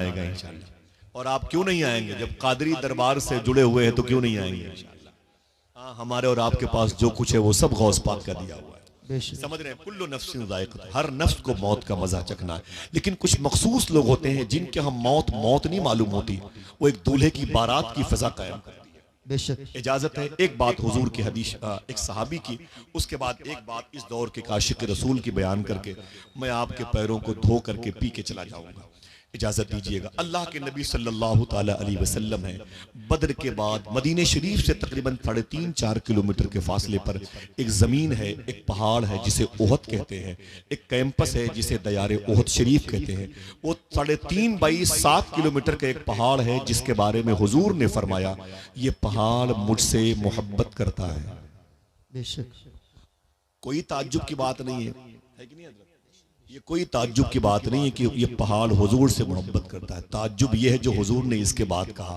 आएगा इंशाअल्लाह। और आप क्यों नहीं आएंगे? जब कादरी दरबार से जुड़े हुए हैं तो क्यों नहीं आएंगे इंशाअल्लाह। हाँ, हमारे और आपके पास जो कुछ है वो सब गौस पाक का दिया हुआ है। समझ रहे हैं? कुल्लु नफ्सिन ज़ाइक़तुल, हर नफ्स को मौत का मजा चखना है। लेकिन कुछ मखसूस लोग होते हैं जिनके हम मौत मौत नहीं मालूम होती, वो एक दूल्हे की बारात की फिजा कायम करती है। बेशक इजाजत है। एक बात हुजूर की हदीस, एक सहाबी की, उसके बाद एक बात इस दौर के काशिक रसूल की बयान करके मैं आपके पैरों को धो करके पी के चला जाऊंगा। इजाजत दीजिएगा। अल्लाह के नबी सल्लल्लाहु ताला अलैहि वसल्लम है, बद्र के बाद मदीने शरीफ से तकरीबन 3.5-4 किलोमीटर के फासले पर एक जमीन है, एक पहाड़ है जिसे ओहद कहते हैं, एक कैंपस है जिसे दयारे ओहद शरीफ कहते हैं। वो 3.5 बाई 7 किलोमीटर का एक पहाड़ है जिसके बारे में हुजूर ने फरमाया, ये पहाड़ मुझसे मोहब्बत करता है। बेशक कोई ताज्जुब की बात नहीं है कि नहीं हज़रत? ये कोई ताज्जुब की बात नहीं है कि ये पहाड़ हुजूर से मोहब्बत करता है। ताज्जुब ये है जो हुजूर ने इसके बाद कहा।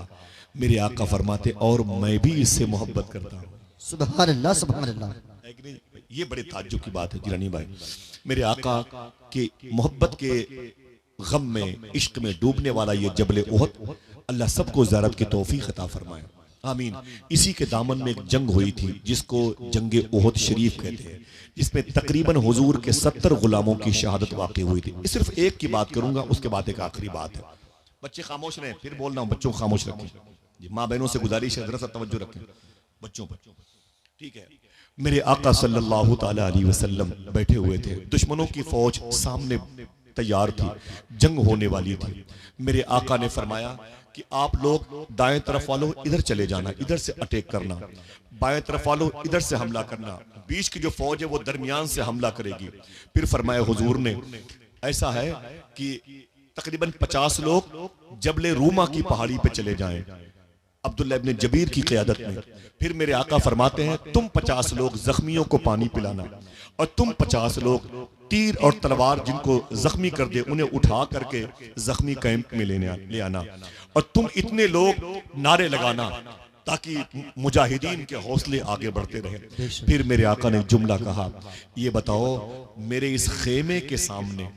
मेरे आका फरमाते और मैं भी इससे मोहब्बत करता हूँ। सुभान अल्लाह, सुभान अल्लाह। है कि नहीं? ये बड़े ताज्जुब की बात है जिलानी भाई। मेरे आका की मोहब्बत के गम में, इश्क में डूबने वाला ये जबल ओहद, अल्लाह सबको ज़ियारत की तौफीक अता फरमाए, आमीन। इसी के दामन में एक जंग हुई थी जिसको जंग ओहद शरीफ कहते हैं, जिसमें तकरीबन हुजूर के 70 गुलामों की शहादत वाक़ई हुई थी। सिर्फ एक की बात करूंगा, उसके बाद एक आखिरी बात है। बच्चे खामोश रहें, फिर बोल रहा हूं, बच्चों को खामोश रखें। माँ बहनों से गुजारिश है, जरा सा तवज्जो रखें बच्चों पर, ठीक है? मेरे आका सल्लल्लाहु ताला अलैहि वसल्लम बैठे हुए थे, दुश्मनों की फौज सामने तैयार थी, जंग होने वाली थी। मेरे आका ने फरमाया कि आप लोग दाएं तरफ वालों इधर चले जाना, इधर से अटैक करना, बाएं तरफ वालों इधर से हमला करना, बीच की जो फौज है वो दरमियान से हमला करेगी। फिर फरमाया हुजूर ने, ऐसा है कि तकरीबन 50 लोग जबले रूमा की पहाड़ी पे चले जाएं अब्दुल्ला इब्न जबीर की क़यादत में। फिर मेरे आका फरमाते हैं तुम 50 लोग जख्मियों को पानी पिलाना, और तुम 50 लोग तीर और तलवार जिनको जख्मी कर दे उन्हें उठा करके जख्मी कैंप में ले आना, और तुम इतने लोग नारे लगाना ताकि मुजाहिदीन के हौसले आगे बढ़ते रहे। फिर मेरे आका ने जुमला कहा, ये बताओ मेरे इस खेमे के सामने,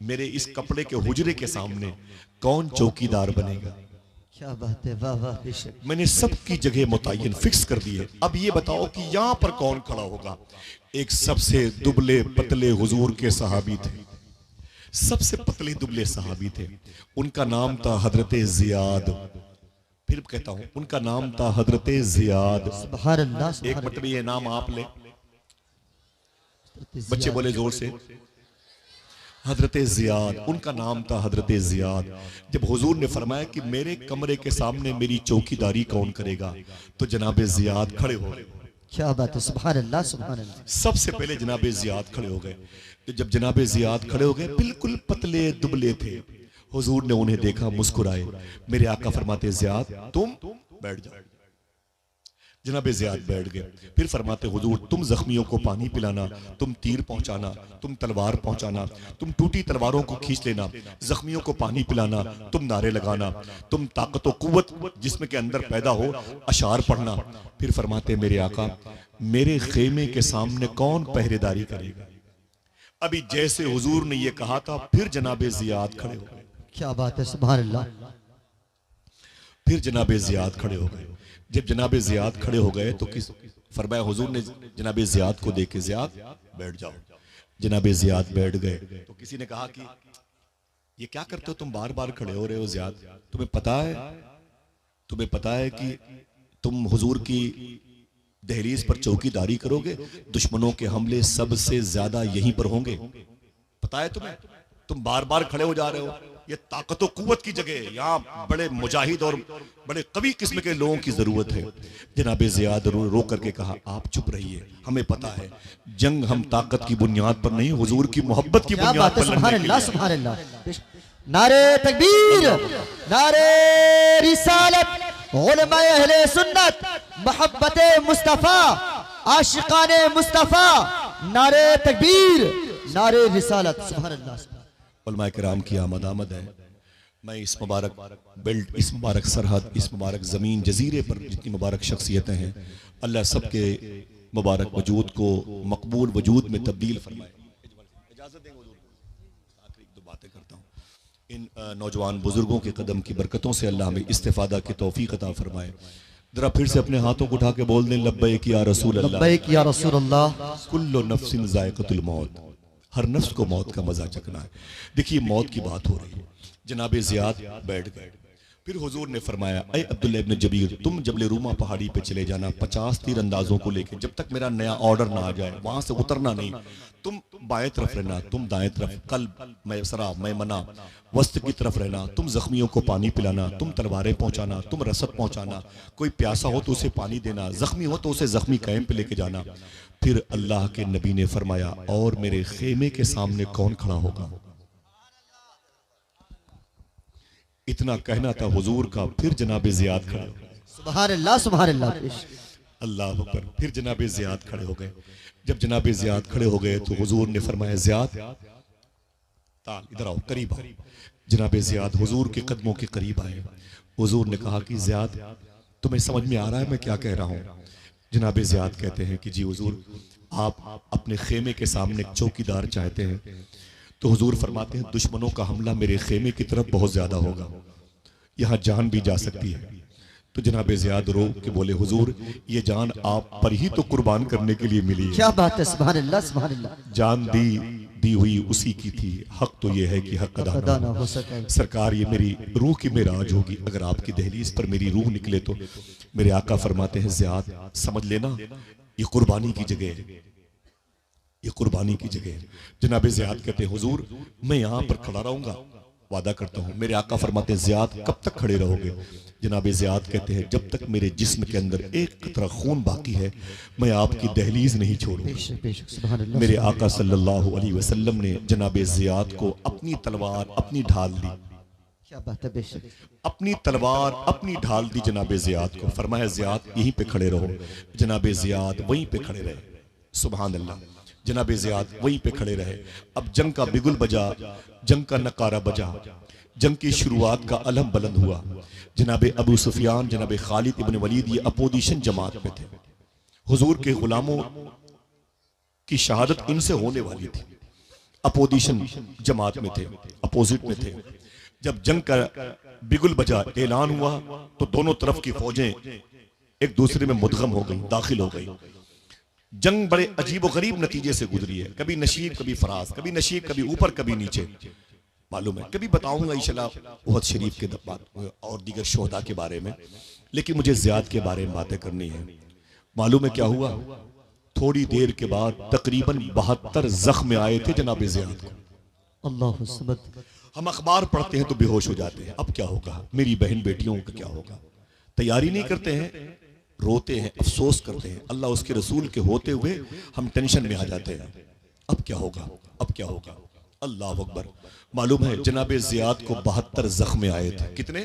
मेरे इस कपड़े के हुजरे के सामने कौन चौकीदार बनेगा? क्या बात है, वाह वाह। मैंने सबकी जगह मुतय्यन फिक्स कर दी है। अब ये बताओ कि यहाँ पर कौन खड़ा होगा? एक सबसे दुबले पतले हुजूर के सहाबी थे, सबसे पतले दुबले सहाबी थे। उनका नाम था हजरत जियाद। फिर कहता हूं, उनका नाम था हजरत जियाद। सुभान अल्लाह। एक मतलब ये नाम आप ले, बच्चे बोले जोर से, हजरत जियाद। उनका नाम था हजरत जियाद। जब हुजूर ने फरमाया कि मेरे कमरे के सामने मेरी चौकीदारी कौन करेगा, तो जनाब जियाद खड़े हो गए। क्या बात है, सुभान अल्लाह, सुभान अल्लाह। सबसे पहले जनाब जियाद खड़े हो गए। तो जब जनाब जियाद खड़े हो गए, बिल्कुल पतले दुबले थे, हुजूर ने उन्हें देखा, मुस्कुराए। मेरे आका फरमाते जियाद तुम बैठ जाओ। जनाब जियाद बैठ गए। फिर फरमाते हुजूर तुम जख्मियों को पानी पिलाना, तुम तीर पहुंचाना, तुम तलवार पहुंचाना, तुम टूटी तलवारों को खींच लेना, जख्मियों को पानी पिलाना, तुम नारे लगाना, तुम ताकत व कुव्वत जिस्म के अंदर पैदा हो अशार पढ़ना। फिर फरमाते मेरे आका मेरे खेमे के सामने कौन पहरेदारी करेगा? अभी जैसे हुजूर ने यह कहा था, फिर जनाब जियाद खड़े हो गए। क्या बात है, सुभान अल्लाह। फिर जनाब जियाद खड़े हो गए। जब जनाब जियाद खड़े हो गए तो किस फरमाया, हुजूर ने जनाब जियाद को देखे, जियाद बैठ जाओ। जनाब जियाद बैठ गए। तो किसी ने कहा कि ये क्या करते हो तुम, बार बार खड़े हो रहे हो जियाद? तुम्हें पता है कि तुम हुजूर की दहलीज पर चौकीदारी करोगे, दुश्मनों के हमले सबसे ज्यादा यहीं पर होंगे, पता है तुम्हें? तुम बार बार खड़े हो जा रहे हो। ये ताकत और कुव्वत की जगह है, यहाँ बड़े मुजाहिद और बड़े कवि किस्म के लोगों की जरूरत है। जनाब जियाद रो करके कहा आप चुप रहिए, हमें पता है जंग हम ताकत की बुनियाद पर नहीं, हुजूर की मोहब्बत की बुनियाद पर लड़ने के लिए। नारे तकबीर, नारे रिसालत, उलमाए अहले सुन्नत, मोहब्बते मुस्तफा, आशिकाने मुस्तफा, नारे तकबीर, नारे रिसालत, सुभान अल्लाह। उलमाए किराम की आमद है। मैं इस मुबारक बेल्ट, इस मुबारक सरहद, इस मुबारक ज़मीन जजीरे पर जितनी मुबारक शख्सियतें हैं, अल्लाह सबके मुबारक वजूद को मकबूल वजूद में तब्दील फरमाए। इजाज़त देंगे हुजूर, आखिरी 1-2 बातें करता हूँ। इन नौजवान बुजुर्गों के कदम की बरकतों से अल्लाह हमें इस्तिफादा की तौफीक अता फरमाए। जरा फिर से अपने हाथों को उठा के बोल दें, लब्बैक या रसूल अल्लाह, लब्बैक या रसूल अल्लाह। कुल्लु नफ्सिन ज़ायक़तुल मौत, हर नफ्स को मौत का मजा चखना है। देखिए मौत की बात हो रही है, जनाबे ज़ियाद बैठ गए। फिर हुजूर ने फरमाया, ऐ अब्दुल्लाह इब्न जबीर, तुम जबले रूमा पहाड़ी पे चले जाना 50 तीरंदाजों को लेके, जब तक मेरा नया ऑर्डर ना आ जाए वहां से उतरना नहीं। तुम बाएं तरफ रहना, तुम दाएं तरफ, कल्ब मैसरा मैमना वस्त की तरफ रहना। तुम जख्मियों को पानी पिलाना, तुम तलवारें पहुंचाना, तुम रसद पहुंचाना। कोई प्यासा हो तो उसे पानी देना, जख्मी हो तो उसे जख्मी कैंप पे लेके जाना। फिर अल्लाह के नबी ने फरमाया, और मेरे खेमे के सामने कौन खड़ा होगा? इतना कहना था हुजूर का। फिर जनाबे ज़ियाद खड़े हो गए। सुभान अल्लाह, सुभान अल्लाह, अल्लाह अकबर। फिर जनाबे ज़ियाद खड़े हो गए। जब जनाबे ज़ियाद खड़े हो गए तो हुजूर ने फरमाया, ज़ियाद ताल इधर आओ, करीब आओ। जनाबे ज़ियाद हुजूर के कदमों के करीब आए। हुजूर ने कहा कि ज़ियाद, तुम्हें समझ में आ रहा है मैं क्या कह रहा हूँ? जनाबे ज़ियाद कहते हैं कि जी हुजूर, आप अपने खेमे के सामने एक चौकीदार चाहते हैं। तो हुजूर फरमाते हैं, दुश्मनों का हमला मेरे खेमे की तरफ बहुत ज्यादा होगा, यहाँ जान भी जा सकती है। तो जनाबे ज़ियाद रो के बोले, हुजूर ये जान आप पर ही तो कुर्बान करने के लिए मिली है। क्या बात है, सुभान अल्लाह, सुभान अल्लाह। जान दी हुई उसी की थी, हक तो ये है कि हक अदा ना हो सके। सरकार ये मेरी रूह की मेराज होगी, अगर आपकी दहलीज पर मेरी रूह निकले तो। मेरे आका फरमाते हैं, ज़ियाद समझ लेना ये कुर्बानी की जगह है, ये कुर्बानी की जगह है। जनाबे ज़ियाद कहते हैं, हुजूर मैं यहाँ पर खड़ा रहूंगा, वादा करता हूँ। मेरे आका फरमाते हैं, ज़ियाद कब तक खड़े रहोगे? जनाबे ज़ियाद कहते हैं, जब तक मेरे जिस्म के अंदर एक कतरा खून बाकी है मैं आपकी दहलीज नहीं छोड़ूंगा। मेरे आका सल्लल्लाहु अलैहि वसल्लम ने जनाबे ज़ियाद को अपनी तलवार अपनी ढाल दी। क्या बात है, बेशक अपनी तलवार अपनी ढाल दी जनाबे ज़ियाद को। फरमाया, ज़ियाद यहीं पे खड़े रहो। जनाबे ज़ियाद वहीं पे खड़े रहे। सुभान अल्लाह। जनाबे ज़ियाद वहीं पे खड़े रहे। अब जंग का बिगुल बजा, जंग का नकारा बजा, जंग की शुरुआत का अलम बुलंद हुआ। जनाबे अबू सुफियान, जनाबे खालिद इब्न वलीद ये अपोजिशन जमात में थे। हुजूर के गुलामों की शहादत इनसे होने वाली थी। अपोजिशन जमात में थे, अपोजिट में थे। जब जंग का बिगुल बजा, ऐलान हुआ, तो दोनों तरफ की फौजें एक दूसरे में मुदगम हो गई, दाखिल हो गई। जंग बड़े अजीब व गरीब नतीजे से गुजरी है, कभी नशीब कभी फराज, कभी नशीब कभी ऊपर कभी नीचे। मालूम है, कभी बताऊंगा इंशाल्लाह उहद शरीफ के बात और दीगर शोहदा के बारे में, लेकिन मुझे ज़ियाद के बारे में बातें करनी है। मालूम है क्या हुआ? थोड़ी देर के बाद तकरीबन 72 जख्म आए थे जनाब ज़ियाद को। अल्लाह समद। हम अखबार पढ़ते हैं तो बेहोश हो जाते हैं, अब क्या होगा, मेरी बहन बेटियों का क्या होगा। तैयारी नहीं करते हैं, रोते हैं, अफसोस करते हैं। अल्लाह उसके रसूल के होते हुए हम टेंशन में आ जाते हैं, अब क्या होगा, अब क्या होगा। अल्लाह अकबर। मालूम है जनाबे ज़ियाद को 72 जख्म आए थे। कितने?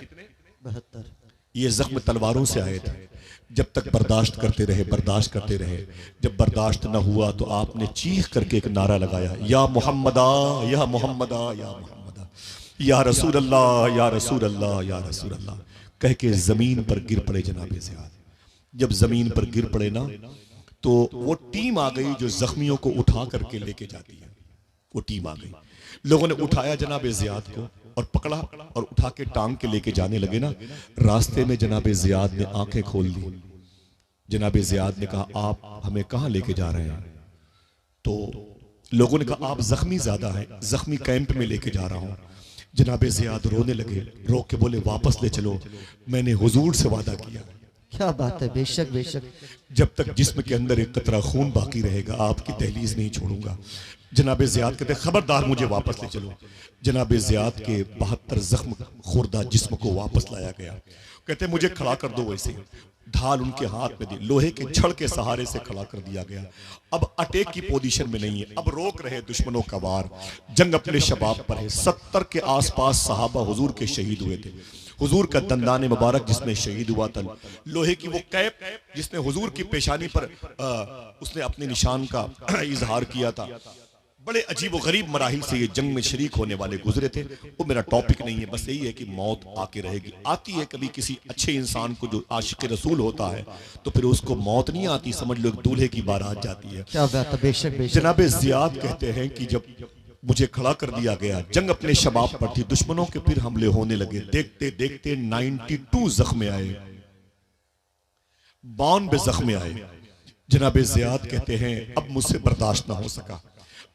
72। ये जख्म तलवारों से आए थे। जब तक बर्दाश्त करते रहे, बर्दाश्त करते रहे। जब बर्दाश्त न हुआ तो आपने चीख करके एक नारा लगाया, या मोहम्मदा या मोहम्मदा या मोहम्मदा, या रसूल अल्लाह या रसूल अल्लाह या रसूल अल्लाह, कह के जमीन पर गिर पड़े जनाबे ज़ियाद। जब जमीन पर गिर पड़े ना, तो वो टीम आ गई जो जख्मियों को उठा करके लेके जाती है। वो टीम आ गई, लोगों ने उठाया जनाबे ज़ियाद को और पकड़ा और उठा के टांग के लेके जाने लगे ना। रास्ते में जनाबे ज़ियाद ने आंखें खोल दी। जनाबे ज़ियाद ने कहा, आप हमें कहाँ लेके जा रहे हैं? तो लोगों ने कहा, आप जख्मी ज्यादा हैं, जख्मी कैंप में लेके जा रहा हूं। जनाबे ज़ियाद रोने लगे, रो के बोले, वापस ले चलो, मैंने हुजूर से वादा किया। क्या बात है, बेशक बेशक। जब तक जिस्म के अंदर एक कतरा खून बाकी रहेगा आपकी दहलीज नहीं छोड़ूंगा। जनाबे ज़ियाद कहते, खबरदार मुझे वापस ले चलो। जनाबे ज़ियाद के 72 जख्म खुर्दा जिस्म को वापस लाया गया। कहते, मुझे खड़ा कर दो। वैसे ढाल उनके हाथ में दी, लोहे के छड़ के सहारे से खड़ा कर दिया गया। अब अटैक की पोजीशन में नहीं है, अब रोक रहे दुश्मनों का वार। जंग अपने शबाब पर है। 70 के आसपास सहाबा हुजूर के शहीद हुए थे। हुजूर का दंदाने मुबारक जिसमें शहीद हुआ था, लोहे की वो कैप जिसने हुजूर की पेशानी पर उसने अपने निशान का इजहार किया था। बड़े अजीब व गरीब मराहिल से ये जंग में शरीक होने वाले गुजरे थे। वो मेरा टॉपिक नहीं है, बस यही है कि मौत आके रहेगी। आती है कभी किसी अच्छे इंसान को जो आशिक रसूल होता है, तो फिर उसको मौत नहीं आती, समझ लो एक दूल्हे की बारात जाती है। क्या बात है, बेशक बेशक। जनाबे ज़ियाद कहते हैं कि जब मुझे खड़ा कर दिया गया। जंग अपने शबाब पर थी, दुश्मनों के फिर हमले होने लगे। देखते देखते 92 जख्म आए, 92 जख्म आए। जनाब ज़ियाद कहते हैं अब मुझसे बर्दाश्त ना हो सका,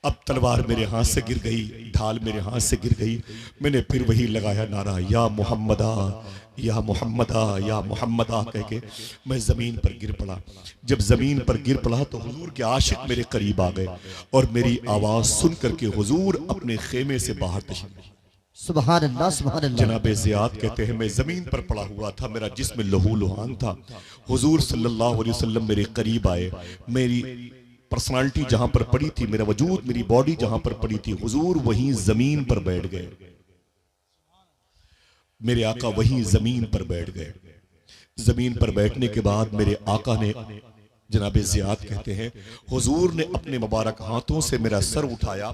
अब तलवार मेरे हाथ से गिर गई, ढाल मेरे हाथ से गिर गई। मैंने फिर वही लगाया नारा, या मोहम्मदा या मोहम्मदा या मोहम्मदा कह के मैं ज़मीन पर गिर पड़ा। जब ज़मीन पर गिर पड़ा तो हुजूर के आशिक मेरे करीब आ गए और मेरी आवाज़ सुन करके हुजूर अपने खेमे से बाहर तशरीफ। सुभान अल्लाह, सुभान अल्लाह। जनाब ज़ियाद कहते हैं मैं ज़मीन पर पड़ा हुआ था, मेरा जिस्म लहू लुहान था। हुजूर सल्लल्लाहु अलैहि वसल्लम मेरे करीब आए, मेरी पर्सनालिटी जहां पर पड़ी थी, मेरा वजूद, मेरी बॉडी जहां पर पड़ी थी, हुजूर वहीं जमीन पर बैठ गए। मेरे आका वहीं जमीन पर बैठ गए। जमीन पर बैठने के बाद मेरे आका ने, जनाब ज़ियाद कहते हैं, हुजूर ने अपने मुबारक हाथों से मेरा सर उठाया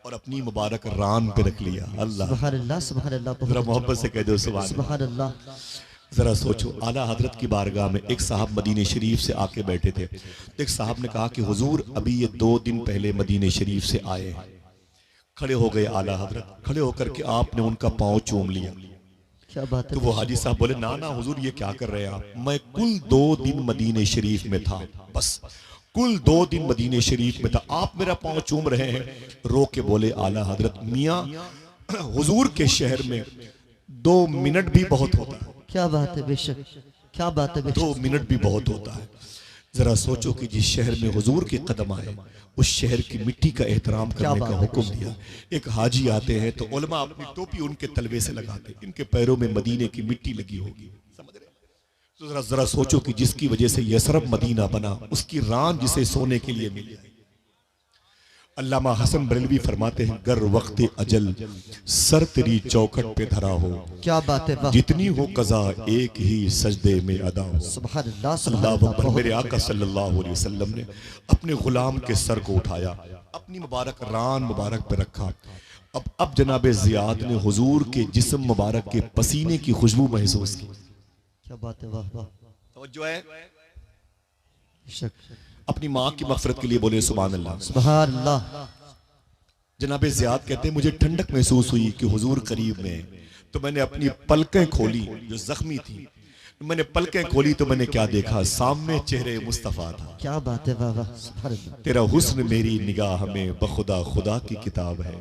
और अपनी मुबारक रान पे रख लिया। अल्लाह, सुभान अल्लाह, सुभान अल्लाह। जरा मोहब्बत से कह दो सुभान अल्लाह। जरा सोचो, आला हजरत की बारगाह में एक साहब मदीने शरीफ से आके बैठे थे। एक साहब ने कहा कि हुजूर अभी ये 2 दिन पहले मदीने शरीफ से आए हैं। खड़े हो गए आला हजरत, खड़े होकर के आपने उनका पांव चूम लिया। क्या बात है। तो वो हाजी साहब बोले, ना ना हुजूर ये क्या कर रहे हैं आप, मैं कुल 2 दिन मदीने शरीफ में था, बस कुल 2 दिन मदीने शरीफ में था, आप मेरा पांव चूम रहे हैं। रो के बोले आला हजरत, मियाँ हुजूर के शहर में 2 मिनट भी बहुत होता है। क्या बात है, बेशक क्या बात है, 2 मिनट भी बहुत होता है। जरा सोचो कि जिस शहर में हुजूर के कदम आए, उस शहर की मिट्टी का एहतराम करने का हुक्म दिया। एक हाजी आते हैं तो उलमा अपनी टोपी उनके तलवे से लगाते, इनके पैरों में मदीने की मिट्टी लगी होगी, समझ रहे? तो जरा सोचो कि जिसकी वजह से यसरब मदीना बना, उसकी रान जिसे सोने के लिए मिली। अल्लामा हसन बरेलवी फरमाते हैं, गर वक्त अजल सर तेरी चौखट पे धरा हो, क्या बात है, वाह। जितनी हो कज़ा एक ही सजदे में अदा हो। सुभान अल्लाह, सुभान अल्लाह अल्लाह। अकबर। बहुत मेरे आका सल्लल्लाहु अलैहि वसल्लम ने अपने गुलाम के सर को उठाया, अपनी मुबारक रान मुबारक पे रखा। अब जनाब ज़ियाद ने हुजूर के जिस्म मुबारक के पसीने की खुशबू महसूस की। क्या बात है, वाह वाह। तवज्जो है। बेशक। अपनी माँ की मग़फ़िरत के लिए बोले सुभान अल्लाह। सुभान अल्लाह। जनाब ज़ियाद कहते हैं मुझे ठंडक महसूस हुई कि हुजूर करीब में, तो मैंने अपनी पलकें खोली जो जख्मी थी। मैंने पलकें खोली तो मैंने क्या देखा, सामने चेहरे मुस्तफ़ा था। क्या बात है, वाह वाह। सुभान अल्लाह। तेरा हुस्न मेरी निगाह में बखुदा खुदा की किताब है,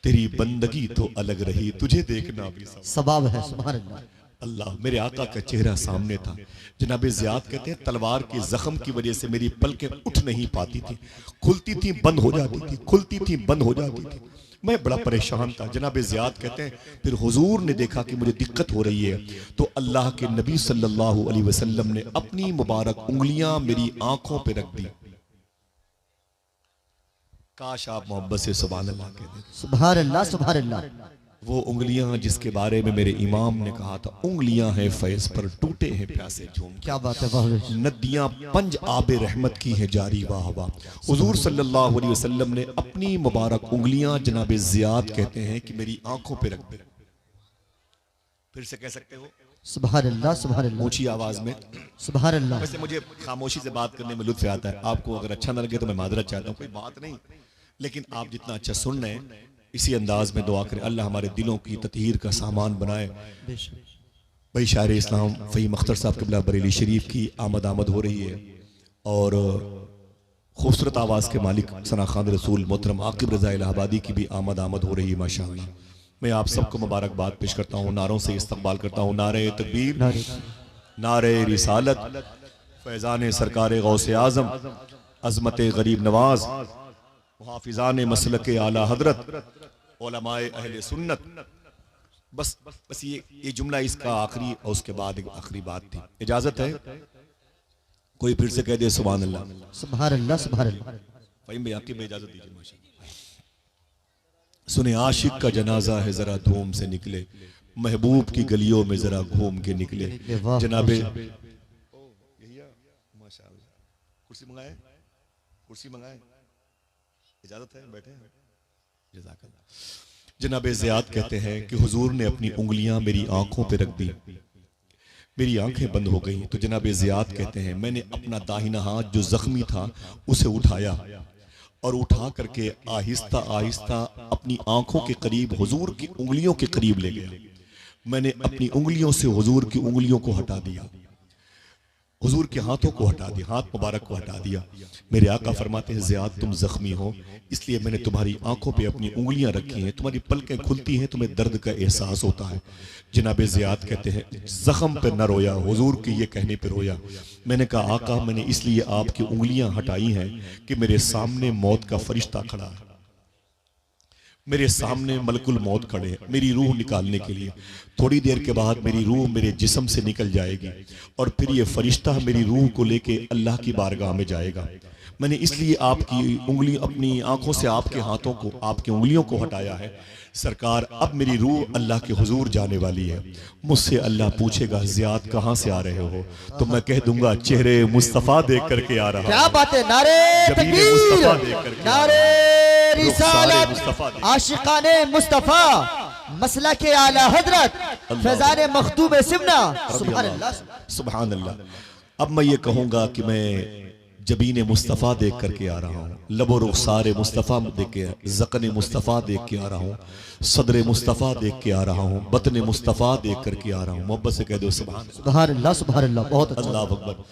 तेरी बंदगी तो अलग रही, तुझे देखना भी सवाब है। सुभान अल्लाह। अल्लाह। मेरे आका का चेहरा सामने था। जनाब ज़ियाद कहते हैं तलवार के जख्म की वजह से मेरी पलकें उठ नहीं पाती थी, खुलती थी बंद हो जाती थी, खुलती थी बंद हो जाती थी। मैं बड़ा परेशान था। जनाब ज़ियाद कहते हैं फिर हुजूर ने देखा कि मुझे दिक्कत हो रही है, तो अल्लाह के नबी सल्लल्लाहु अलैहि वसल्लम ने अपनी मुबारक उंगलियां मेरी आंखों पे रख दी। काश आप मोहब्बत से सुभान अल्लाह कहते। सुभान अल्लाह, सुभान अल्लाह। वो उंगलियां जिसके बारे में मेरे इमाम ने कहा था, उंगलियां हैं फैज़ पर टूटे हैं प्यासे झूम। क्या बात है, वाह। नदियां पंज आबे रहमत की हैं जारी, वाह वाह। हुजूर सल्लल्लाहु अलैहि वसल्लम ने अपनी मुबारक उंगलियां जनाब ज़ियाद कहते हैं कि मेरी आंखों पे रख दी। फिर से कह सकते हो सुभान अल्लाह, सुभान अल्लाह। ऊंची आवाज में। सुभान अल्लाह। वैसे मुझे खामोशी से बात करने में लुत्फ आता है, आपको अगर अच्छा न लगे तो मैं माजरत चाहता हूँ, कोई बात नहीं। लेकिन आप जितना अच्छा सुन रहे हैं, इसी अंदाज में दुआ करें अल्लाह हमारे दिलों की ततहीर का सामान बनाए। भाई शायर इस्लाम फ़हीम अख्तर साहब क़िबला बरेली शरीफ की आमद हो रही है और खूबसूरत आवाज़ के मालिक सना खान रसूल मोहतरम आकिब रज़ा इलाहाबादी की भी आमद हो रही है माशाअल्लाह। मैं आप सबको मुबारकबाद पेश करता हूँ, नारों से इस्तकबाल करता हूँ। नारे तकबीर, नारे रिसालत, फैज़ान सरकार गौसे आज़म, अज़मत गरीब नवाज, मुहाफ़िज़ान मसलक आला हजरत, उलमाए अहले सुन्नत। बस ये जुमला इसका आखिरी और उसके बाद एक आखिरी बात थी। इजाजत है, कोई फिर से कह दे सुभान अल्लाह। सुभान अल्लाह, सुभान अल्लाह। फ़हीम भाई आपकी मैं इजाजत दीजिए माशाअल्लाह। सुने आशिक का जनाजा है जरा धूम से निकले, महबूब की गलियों में जरा घूम के निकले। जनाबे माशाअल्लाह, कुर्सी मंगाए, कुर्सी मंगाए, इजाजत है, बैठे हैं। जनाब ज़ियाद कहते हैं कि हुजूर ने अपनी उंगलियां मेरी आंखों पे रख दी, मेरी आंखें बंद हो गई। तो जनाब ज़ियाद कहते हैं मैंने अपना दाहिना हाथ जो जख्मी था उसे उठाया और उठा करके आहिस्ता आहिस्ता अपनी आंखों के करीब हुजूर की उंगलियों के करीब ले गया। मैंने अपनी उंगलियों से हुजूर की उंगलियों को हटा दिया, हुजूर के हाथों को हटा दिया, हाथ मुबारक को हटा दिया। मेरे आका फरमाते हैं, ज़ियाद तुम जख्मी हो, इसलिए मैंने तुम्हारी आंखों पे अपनी उंगलियां रखी हैं, तुम्हारी पलकें खुलती हैं, तुम्हें दर्द का एहसास होता है। जनाब ज़ियाद कहते हैं, जख्म पे न रोया, हुजूर के ये कहने पे रोया। मैंने कहा, आका मैंने इसलिए आपकी उंगलियां हटाई हैं कि मेरे सामने मौत का फरिश्ता खड़ा है, मेरे सामने मलकुल मौत खड़े हैं मेरी रूह निकालने के लिए। थोड़ी देर के बाद मेरी रूह मेरे जिस्म से निकल जाएगी और फिर ये फरिश्ता मेरी रूह को लेके अल्लाह की बारगाह में जाएगा। मैंने इसलिए आपकी उंगली, अपनी आंखों से आपके हाथों को, आपकी उंगलियों को हटाया है। सरकार, अब मेरी रूह अल्लाह के हुजूर जाने वाली है। मुझसे अल्लाह पूछेगा, ज़ियाद कहाँ से आ रहे हो? तो मैं कह दूंगा, चेहरे मुस्तफ़ा देख करके आ रहा। क्या बात है, नारे जबीन मुस्तफ़ा देख करके, नारे रिसालत, मुस्तफ़ा देख, आशिकाने मुस्तफ़ा, मसला के आला हजरत, फैजान मखदूम सिमना। सुभान अल्लाह, सुभान अल्लाह। अब मैं ये कहूंगा कि मैं जबीन मुस्तफ़ा देख करके आ रहा हूँ, लबो रुखसार मुस्तफ़ा देख के, ज़क़न मुस्तफ़ा देख के आ रहा हूँ, सदर मुस्तफ़ा देख के आ रहा हूँ, बतन मुस्तफ़ा देख करके आ रहा हूँ। मोहब्बत से कह दो सुभान अल्लाह, सुभान अल्लाह। बहुत अच्छा। अल्लाह अकबर।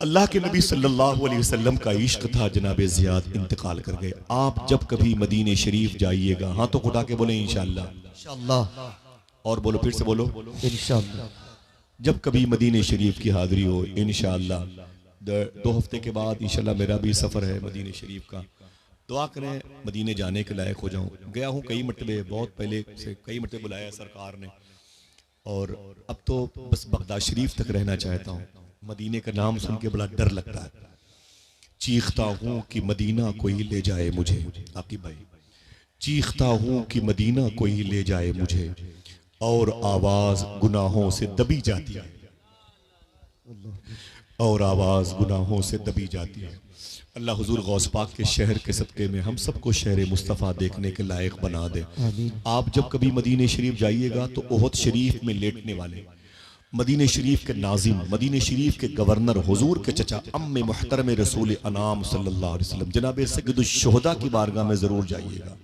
अल्लाह के नबी सल्लल्लाहु अलैहि वसल्लम का इश्क था। जनाब ज़ियाद इंतकाल कर गए। आप जब कभी मदीने शरीफ जाइएगा, हाथों को उठा के बोले इंशाअल्लाह, इंशाअल्लाह, और बोलो, फिर से बोलो इंशाअल्लाह। जब कभी मदीने शरीफ की हाजिरी हो इंशाअल्लाह। 2 हफ्ते के बाद इंशाअल्लाह मेरा भी सफ़र है मदीने शरीफ का। दुआ करें मदीने जाने के लायक हो जाऊं। गया हूं कई मरतबे, बहुत पहले से कई मरतबे बुलाया सरकार ने, और अब तो बस बगदाद शरीफ तक रहना चाहता हूं। मदीने का नाम सुन के बड़ा डर लगता है। चीखता हूं कि मदीना कोई ले जाए मुझे, आकिब भाई, चीखता हूं कि मदीना कोई ले जाए मुझे, और आवाज गुनाहों से दबी जाती है, और आवाज गुनाहों से दबी जाती है। अल्लाह हुजूर गौस पाक के शहर के सदक़े में हम सबको शहर मुस्तफ़ा देखने के लायक बना दे। आप जब कभी मदीने शरीफ जाइएगा तो ओहद शरीफ में लेटने वाले, मदीने शरीफ के नाजिम, मदीने शरीफ के गवर्नर, हुजूर के चचा अम्मे मुहतरम रसूल अनाम सल्लल्लाहु अलैहि वसल्लम जनाब सय्यदुश शुहदा की बारगाह में जरूर जाइएगा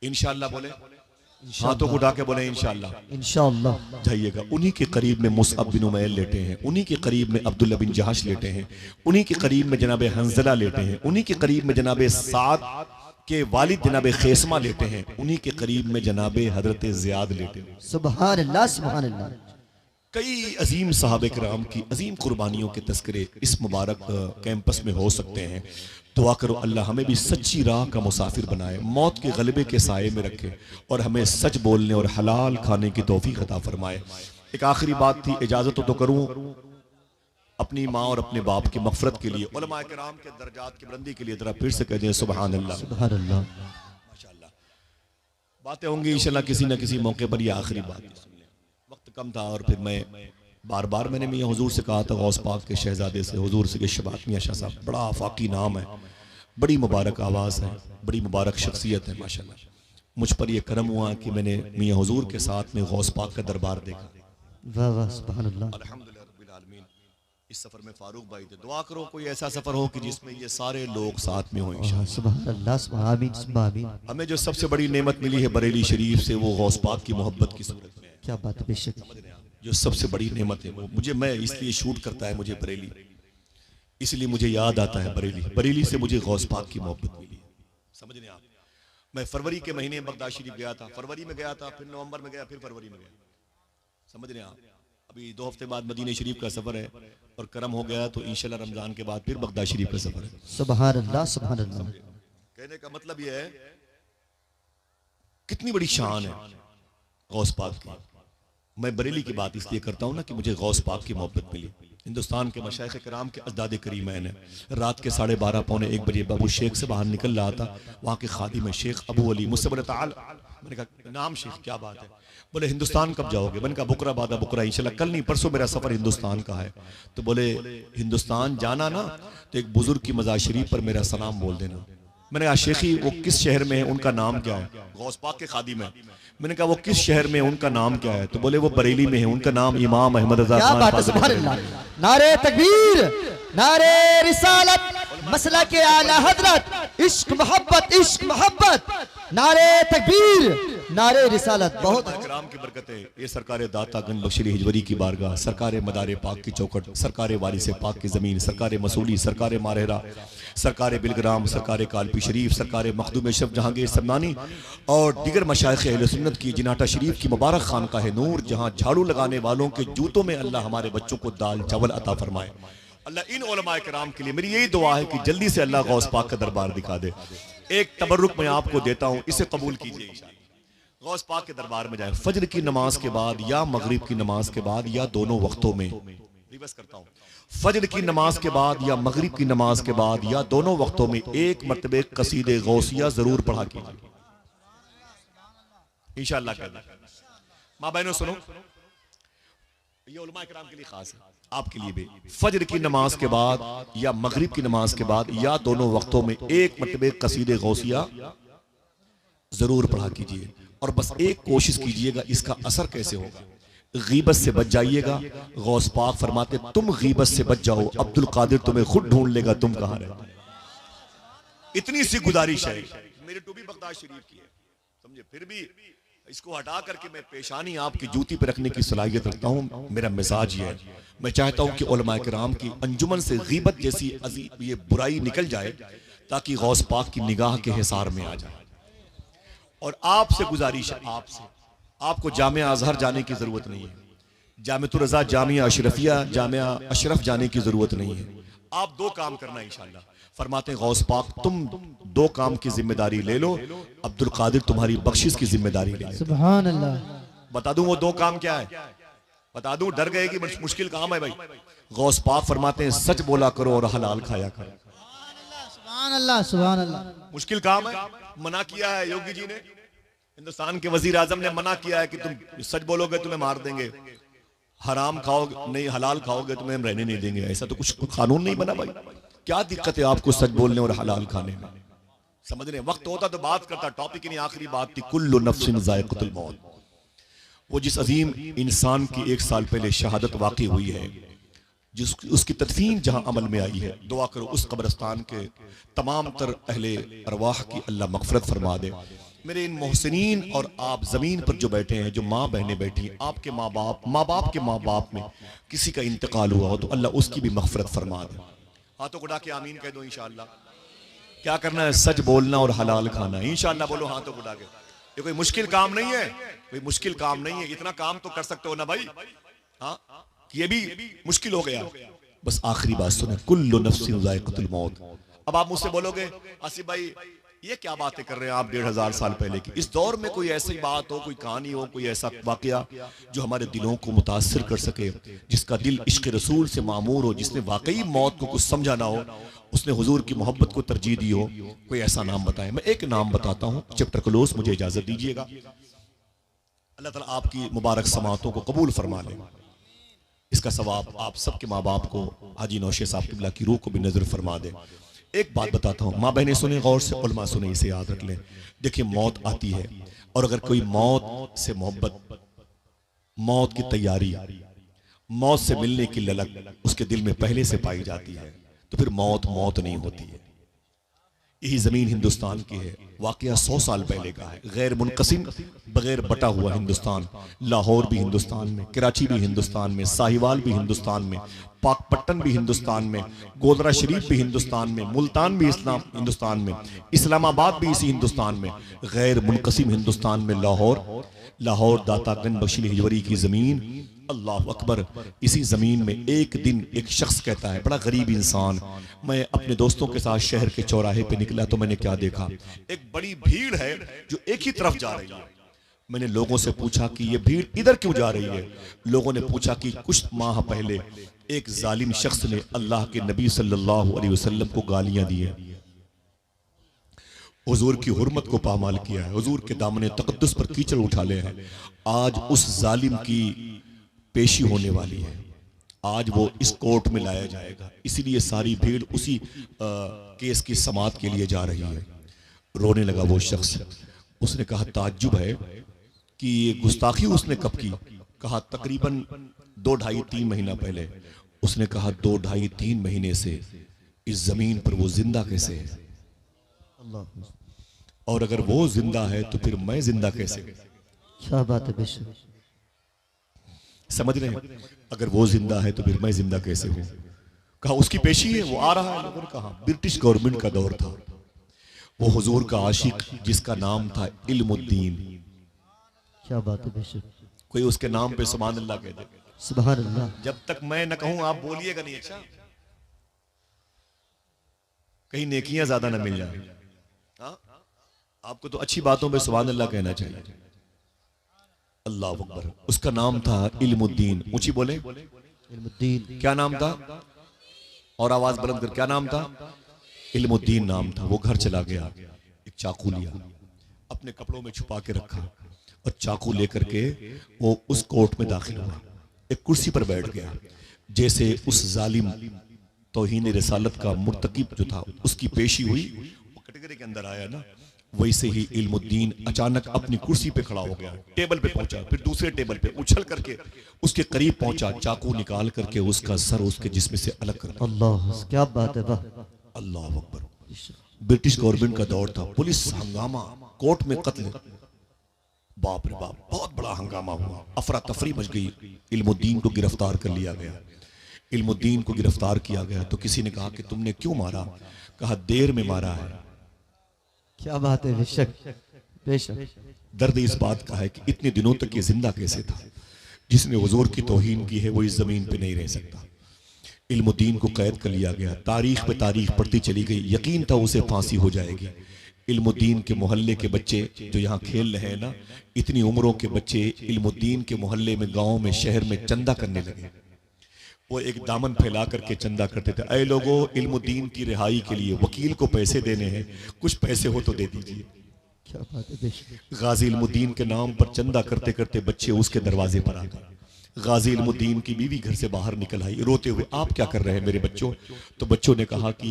इंशाअल्लाह। बोले, हाथों को उठा के बोले इंशाअल्लाह, इंशाअल्लाह जाइएगा। उन्हीं के करीब में मुसअब बिन उमैर लेटे हैं, उन्हीं के करीब में अब्दुल्ला बिन जहश लेटे हैं, उन्हीं के करीब में जनाब हंजला लेटे हैं, उन्हीं के करीब में जनाब साद के वालिद जनाब खेसमा लेटे हैं, उन्हीं के करीब में जनाब हजरत ज़ियाद लेटे हैं। सुभान अल्लाह, सुभान अल्लाह। कई अजीम सहाबे किराम की अजीम कुर्बानियों के तस्करे इस मुबारक कैंपस में हो सकते हैं। दुआ करो अल्लाह हमें भी सच्ची राह का मुसाफिर बनाए, मौत के गलबे के साये में रखे, और हमें सच बोलने और हलाल खाने की तौफीक अता फरमाए। एक आखिरी बात थी, इजाजत तो करूं अपनी माँ और अपने बाप की मग़फ़िरत के लिए, उलमा किराम के दर्जात की बुलंदी के लिए जरा फिर से कह दें सुभान अल्लाह, सुभान अल्लाह। माशाअल्लाह। बातें होंगी इंशाअल्लाह किसी न किसी मौके पर। ये आखिरी बात, वक्त कम था और फिर मैं बार बार मैंने मियां हुजूर से कहा था, गौस पाक के शहजादे से, हुजूर से, शबात मियां शाह साहब, बड़ा आफाकी नाम है, बड़ी मुबारक आवाज़ है, बड़ी मुबारक शख्सियत है माशाअल्लाह। मुझ पर यह करम हुआ कि मैंने मियां हुजूर के साथ में गौस पाक का दरबार देखा। वाह वाह, सुभान अल्लाह। अल्हम्दुलिल्लाह रब्बिल आलमीन। इस सफर में फारूक भाई थे। दुआ करो कोई ऐसा सफर हो कि जिसमें ये सारे लोग साथ में हों इंशाअल्लाह। सुभान अल्लाह, सुभान आमीन, सुभान आमीन। हमें जो सबसे बड़ी नेमत मिली है बरेली शरीफ से, वो गौस पाक की मोहब्बत की सूरत में है। क्या बात है, बेशक जो सबसे बड़ी नेमत है वो मुझे, मैं इसलिए शूट करता है मुझे बरेली, इसलिए मुझे याद आता है बरेली। बरेली से मुझे गौस पाक की मोहब्बत मिली, समझ रहे आप। मैं फरवरी के महीने में बगदाद शरीफ गया था, फरवरी में गया था, फिर नवंबर में गया, फिर फरवरी में गया, समझ रहे आप। अभी 2 हफ्ते बाद मदीने शरीफ का सफर है, और करम हो गया तो इंशाल्लाह रमजान के बाद फिर बगदाद शरीफ का सफर है। सुभान अल्लाह, सुभान अल्लाह। कहने का मतलब यह है कितनी बड़ी शान है गौस पाक की। मैं बरेली की बात इसलिए करता हूँ ना कि मुझे गौस पाक की मोहब्बत मिली। हिंदुस्तान के मशाइख कराम के अजदाद करीमैन है। रात के 12:30 पौने 1 बजे बाबू शेख से बाहर निकल रहा था, वहाँ के खादिम शेख अबू अली मुझसे बोले ताल, मैंने कहा नाम शेख, क्या बात है? बोले हिंदुस्तान कब जाओगे? मैंने कहा बुकरा बादा बुकरा, इंशाल्लाह कल नहीं परसों मेरा सफर हिंदुस्तान का है। तो बोले हिंदुस्तान जाना ना तो एक बुजुर्ग की मज़ार शरीफ पर मेरा सलाम बोल देना। मैंने कहा शेखी वो किस शहर में है, उनका नाम क्या है? गौस पाक के खादिम है। मैंने कहा वो किस शहर में है, उनका नाम क्या है? तो बोले वो बरेली में है, उनका नाम इमाम अहमद रजा क्या खान बात है, फाजिल सुभान बरेली। अल्लाह। नारे तकबीर, नारे रिसालत, मसला के आला हजरत, इश्क मोहब्बत, इश्क मोहब्बत, नारे तकबीर, नारे रिसालत। बहुत कराम की बरकतें, ये सरकार दाता गंज बख्शी हिजवरी की बारगाह, सरकार मदार पाक की चौखट, सरकार वारिस पाक की ज़मीन, सरकार मसूली, सरकार मारहरा, सरकार बिलग्राम, सरकार कालपी शरीफ, सरकार मखदूम शफ जहांगीर समनानी और दीगर मशाइख अहले सुन्नत की जिनाटा शरीफ की मुबारक खानकाह नूर, जहां झाड़ू लगाने वालों के जूतों में अल्लाह हमारे बच्चों को दाल चावल अता फरमाए। अल्लाह इन उलमाए किराम के लिए मेरी यही दुआ है कि जल्दी से अल्लाह गौस पाक का दरबार दिखा दे। एक तबर्रुक मैं आपको देता हूं, इसे कबूल कीजिए इंशाअल्लाह। गौस पाक के दरबार में जाए फजर की नमाज के बाद या मगरिब की नमाज के बाद या दोनों वक्तों में, रिवर्स करता हूं, फजर की नमाज के बाद या मगरिब की नमाज के बाद या दोनों वक्तों में एक मरतबे कसीदे गौसिया जरूर पढ़ा कीजिए इंशाअल्लाह। माँ बहनों सुनो, ये उलमा इकराम के लिए खास है, आपके लिए भी। फजर की नमाज के बाद या मगरिब की नमाज के बाद या दोनों वक्तों में एक मरतबे कसीदे गौसिया जरूर पढ़ा कीजिए। और बस एक कोशिश कीजिएगा, इसका असर कैसे होगा? गीबत से बच जाइएगा। गौस पाक फरमाते तुम गीबत से बच जाओ, अब्दुल कादिर तुम्हें खुद ढूंढ लेगा तुम कहां रहते। इतनी सी गुजारिश है, मेरे टोपी बगदाद शरीफ की है, समझे, फिर भी इसको हटा करके मैं पेशानी आपकी जूती पे रखने की सलाहियत रखता हूं। मेरा मिजाज ये है, मैं चाहता हूं कि उलमा किराम की अंजुमन से गीबत जैसी अजीब ये बुराई निकल जाए, ताकि गौस पाक की निगाह के हिसार में आ जाए। और आपसे गुजारिश है, आपको जामिया अजहर जाने की जरूरत नहीं है, जामिअतुर रज़ा, जामिया अशरफिया, जामिया अशरफ जाने की जरूरत नहीं है। आप दो काम करना इंशाअल्लाह। फरमाते हैं गौस पाक तुम दो काम की जिम्मेदारी ले लो, अब्दुल कादिर तुम्हारी बख्शिश की जिम्मेदारी ले लो। सुभान अल्लाह। बता दूं वो दो काम क्या है? बता दूं, डर गए कि मुश्किल काम है भाई। गौस पाक फरमाते हैं सच बोला करो और हलाल खाया करो। सुभान अल्लाह, सुभान अल्लाह। मुश्किल काम है, मना किया है योगी जी ने, हिंदुस्तान के वजीर आजम ने मना किया है कि तुम सच बोलोगे तुम्हें मार देंगे, हराम खाओगे नहीं हलाल खाओगे तुम्हें हम रहने नहीं देंगे। ऐसा तो कुछ कानून नहीं बना भाई। क्या दिक्कत है आपको सच बोलने और हलाल खाने में? समझ रहे, वक्त होता तो बात करता, टॉपिक की नहीं, आखिरी बात थी कुल्लु नफ्सिन ज़ाइक़तुल मौत। वो जिस अजीम इंसान की 1 साल पहले शहादत वाक़ई हुई है, जिस उसकी तदफीन जहां अमल में आई है, दुआ करो उस कब्रिस्तान के तमाम तर अहले अरवाह की अल्लाह मग़फ़िरत फरमा दे। मेरे इन मोहसिनीन और आप जमीन पर जो बैठे हैं, जो माँ बहनें बैठी हैं, आपके माँ बाप के माँ बाप में किसी का इंतकाल हुआ हो तो अल्लाह उसकी भी मग़फ़िरत फरमा दे। हाथों को उठा के आमीन कह दो इंशाअल्लाह। क्या करना है? सच बोलना और हलाल खाना। इंशाअल्लाह बोलो हाथों को उठा के। ये कोई मुश्किल काम नहीं है, कोई मुश्किल काम नहीं है, इतना काम तो कर सकते हो ना भाई। हाँ, ये भी मुश्किल हो गया। बस आखिरी बात सुने, कुल्लु नफ्सिन ज़ाइक़तुल मौत। अब आप मुझसे बोलोगे आसिफ भाई ये क्या बातें कर रहे हैं आप 1500 साल पहले की? इस दौर में कोई ऐसी बात हो, कोई कहानी हो, कोई ऐसा वाकया जो हमारे दिलों को मुतासिर कर सके, जिसका दिल इश्क रसूल से मामूर हो, जिसने वाकई मौत को कुछ समझा ना हो, उसने हुजूर की मोहब्बत को तरजीह दी हो, कोई ऐसा नाम बताएं। मैं एक नाम बताता हूँ, चैप्टर क्लोज, मुझे इजाजत दीजिएगा। अल्लाह ताला आपकी मुबारक समातों को कबूल फरमा ले। इसका सवाब आप सबके माँ बाप को, हाजी नौशे साहब किबला की रूह को भी नजर फरमा दे। एक बात बताता हूं, माँ बहनें सुने गौर से, उलमा सुने, इसे याद रख लें। देखिए मौत आती है, और अगर कोई मौत से मोहब्बत, मौत की तैयारी, मौत से मिलने की ललक उसके दिल में पहले से पाई जाती है, तो फिर मौत नहीं होती है। यही जमीन हिंदुस्तान की है, वाकया 100 साल पहले का है। गैर मुनक़सिम, बगैर बटा हुआ हिंदुस्तान। लाहौर भी हिंदुस्तान में, कराची भी हिंदुस्तान में, साहिवाल भी हिंदुस्तान में, पाकपट्टन भी हिंदुस्तान में, गोदरा शरीफ भी हिंदुस्तान में, मुल्तान भी हिंदुस्तान में, इस्लामाबाद भी इसी हिंदुस्तान में। गैर मुनक़सिम हिंदुस्तान में लाहौर दाता गंज बख्शी हिजवरी की जमीन। अल्लाह अकबर। इसी जमीन में एक दिन एक शख्स कहता है, बड़ा गरीब इंसान, मैं अपने दोस्तों के साथ शहर के चौराहे पे निकला तो मैंने क्या देखा, एक बड़ी भीड़ है जो एक ही तरफ जा रही है। मैंने लोगों से पूछा कि ये भीड़ इधर क्यों जा रही है? लोगों ने पूछा कि कुछ माह पहले एक जालिम शख्स ने अल्लाह के नबी सल्लल्लाहु अलैहि वसल्लम को गालियां दी है, हुजूर की हुर्मत को पामाल किया है, हुजूर के दामने तक़द्दुस पर कीचड़ उठा ले हैं। आज उस जालिम की पेशी होने वाली है, आज वो इस कोर्ट में लाया जाएगा, इसीलिए सारी भीड़ उसी केस की समाअत के लिए जा रही है। रोने लगा वो शख्स। उसने कहा ताज्जुब है कि ये गुस्ताखी उसने कब की? कहा तकरीबन 2 ढाई 3 महीना पहले। उसने कहा 2 ढाई 3 महीने से इस जमीन पर वो जिंदा कैसे है? अल्लाह, और अगर वो जिंदा है तो फिर मैं जिंदा कैसे? क्या बात है बेशक। समझ रहे हैं? अगर वो जिंदा है तो फिर मैं जिंदा कैसे हूं? कहा उसकी पेशी है, वो आ रहा है। लोगों ने कहा ब्रिटिश गवर्नमेंट का दौर था। वो हुजूर का आशिक जिसका नाम था इल्मुद्दीन। क्या बात है बेशक। कोई उसके नाम पे सुभान अल्लाह कह दे। सुभान अल्लाह। जब तक मैं न कहूं आप बोलिएगा नहीं। अच्छा, कहीं नेकियां ज्यादा न मिल जाए। हाँ? आपको तो अच्छी बातों पे सुभान अल्लाह कहना चाहिए। अल्लाह अकबर। उसका नाम था इल्मुद्दीन। ऊंची बोले। इल्मुद्दीन। क्या नाम था? और आवाज बुलंद कर, क्या नाम था? इल्मुद्दीन नाम था। वो घर चला गया, एक चाकू लिया, अपने कपड़ों में छुपा के रखा और चाकू लेकर के वो उस कोर्ट में दाखिल हुआ। एक कुर्सी पर बैठ गया। जैसे उस जालिम तौहीन रिसालत का मुर्तकिब जो था उसकी पेशी हुई, वो कैटेगरी के अंदर आया ना, वैसे ही इल्मुद्दीन अचानक अपनी कुर्सी पे खड़ा हो गया। टेबल पे पहुंचा, फिर दूसरे टेबल पे उछल करके उसके करीब पहुंचा, चाकू निकाल करके उसका सर उसके जिस्म से अलग कर दिया। अल्लाह, क्या बात है। वाह, अल्लाह अकबर। ब्रिटिश गवर्नमेंट का दौर था। पुलिस हंगामा, कोर्ट में कत्ल। बाप रे बाप, बहुत बड़ा हंगामा हुआ, अफरा तफरी मच गई। इल्मुद्दीन को गिरफ्तार कर लिया गया। इल्मुद्दीन को गिरफ्तार किया गया तो किसी ने कहा कि तुमने क्यों मारा? कहा देर में मारा है। क्या बात है बेशक बेशक। दर्द इस बात का है कि इतने दिनों तक ये जिंदा कैसे था? जिसने हुजूर की तौहीन की है वो इस जमीन पे नहीं रह सकता। इल्मुद्दीन को कैद कर लिया गया। तारीख पे तारीख पढ़ती चली गई। यकीन था उसे फांसी हो जाएगी। इल्मुद्दीन के मोहल्ले के बच्चे जो यहाँ खेल रहे हैं ना, इतनी उम्रों के बच्चे इल्मुद्दीन के मोहल्ले में, गांव में, शहर में चंदा करने लगे। वो एक दामन फैला करके चंदा करते थे। ऐ लोगों, इल्मुद्दीन की रिहाई के लिए वकील को पैसे देने हैं, कुछ पैसे हो तो दे दीजिए। क्या बात है बेशक। गाजी इल्मुद्दीन के नाम पर चंदा करते करते बच्चे उसके दरवाजे पर आ गए। गाजी इल्मुद्दीन की बीवी घर से बाहर निकल आई रोते हुए, आप क्या कर रहे हैं मेरे बच्चों? तो बच्चों ने कहा कि